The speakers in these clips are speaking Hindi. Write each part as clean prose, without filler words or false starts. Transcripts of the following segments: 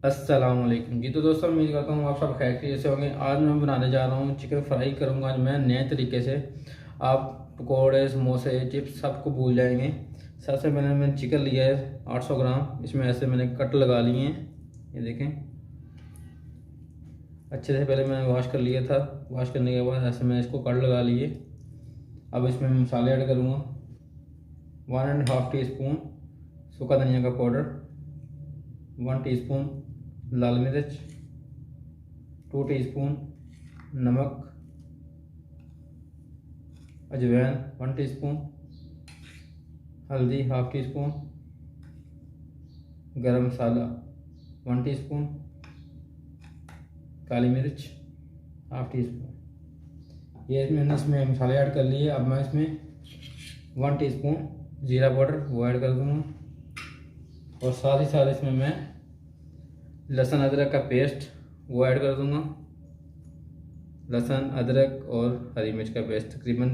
अस्सलाम वालेकुम जी। तो दोस्तों उम्मीद करता हूँ आप सब खैरियत से होंगे। आज मैं बनाने जा रहा हूँ चिकन फ्राई करूँगा आज मैं नए तरीके से। आप पकौड़े, समोसे, चिप्स सबको भूल जाएंगे। सबसे पहले मैंने चिकन लिया है 800 ग्राम। इसमें ऐसे मैंने कट लगा लिए हैं, ये देखें। अच्छे से पहले मैंने वॉश कर लिया था। वॉश करने के बाद ऐसे मैंने इसको कट लगा लिए। अब इसमें मैं मसाले ऐड करूँगा। 1.5 टीस्पून सूखा धनिया का पाउडर, 1 टीस्पून लाल मिर्च, 2 टीस्पून नमक, अजवाइन 1 टीस्पून, हल्दी 1/2 टीस्पून, गरम मसाला 1 टीस्पून, काली मिर्च 1/2 टीस्पून। ये मैंने इसमें मसाले ऐड कर लिए। अब मैं इसमें 1 टीस्पून जीरा पाउडर वो ऐड कर दूँगा और साथ ही साथ इसमें मैं लहसुन अदरक का पेस्ट वो ऐड कर दूंगा। लहसुन, अदरक और हरी मिर्च का पेस्ट तकरीबन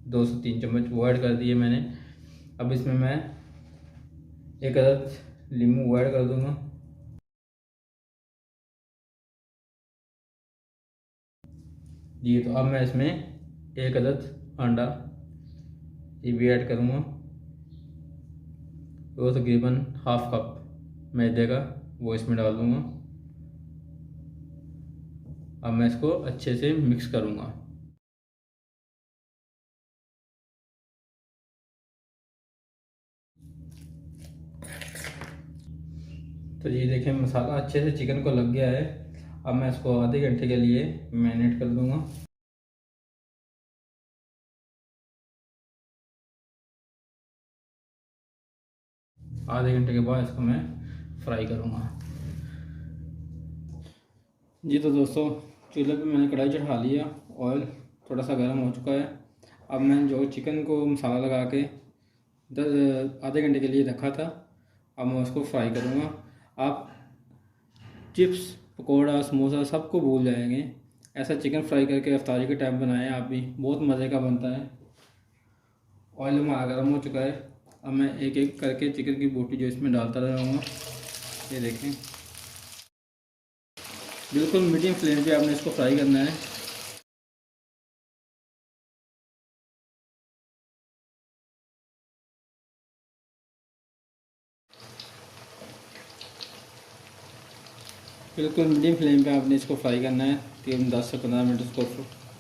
2 से 3 चम्मच वो ऐड कर दिए मैंने। अब इसमें मैं 1 अदद नींबू वो ऐड कर दूंगा। जी, तो अब मैं इसमें 1 अदद अंडा ये भी ऐड करूँगा। वो तकरीबन 1/2 कप मैदे का वो इसमें डाल दूँगा। अब मैं इसको अच्छे से मिक्स करूँगा। तो ये देखें मसाला अच्छे से चिकन को लग गया है। अब मैं इसको आधे घंटे के लिए मैरिनेट कर दूँगा। आधे घंटे के बाद इसको मैं फ्राई करूँगा। जी, तो दोस्तों चूल्हे पे मैंने कढ़ाई चढ़ा लिया। ऑयल थोड़ा सा गर्म हो चुका है। अब मैंने जो चिकन को मसाला लगा के आधे घंटे के लिए रखा था, अब मैं उसको फ्राई करूँगा। आप चिप्स, पकोड़ा, समोसा सबको भूल जाएंगे। ऐसा चिकन फ्राई करके इफ्तारी के टाइम बनाएं आप भी, बहुत मज़े का बनता है। ऑयल हमारा गर्म हो चुका है। अब मैं एक एक करके चिकन की बोटी जो इसमें डालता रहूँगा। ये देखें, बिल्कुल मीडियम फ्लेम पे आपने इसको फ्राई करना है। बिल्कुल मीडियम फ्लेम पे आपने इसको फ्राई करना है। तकरीबन 10 से 15 मिनट इसको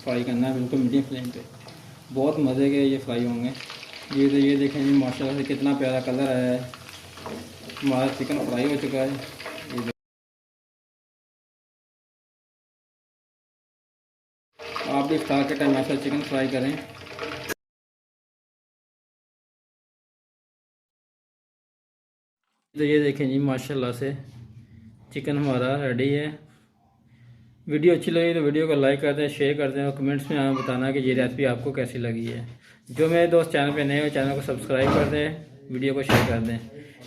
फ्राई करना है, बिल्कुल मीडियम फ्लेम पे। बहुत मज़े के ये फ्राई होंगे। ये देखें जी, माशाल्लाह से कितना प्यारा कलर आया है। हमारा चिकन फ्राई हो चुका है। ये आप भी इफ्तार के टाइम ऐसा चिकन फ्राई करें। तो ये देखें जी, माशाल्लाह से चिकन हमारा रेडी है। वीडियो अच्छी लगी तो वीडियो को लाइक कर दें, शेयर कर दें और कमेंट्स में हमें बताना कि ये रेसिपी आपको कैसी लगी है। जो मेरे दोस्त चैनल पे नए हो, चैनल को सब्सक्राइब कर दें, वीडियो को शेयर कर दें।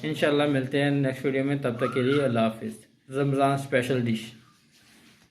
इंशाल्लाह मिलते हैं नेक्स्ट वीडियो में। तब तक के लिए अल्लाह हाफिज़। Ramzan special dish.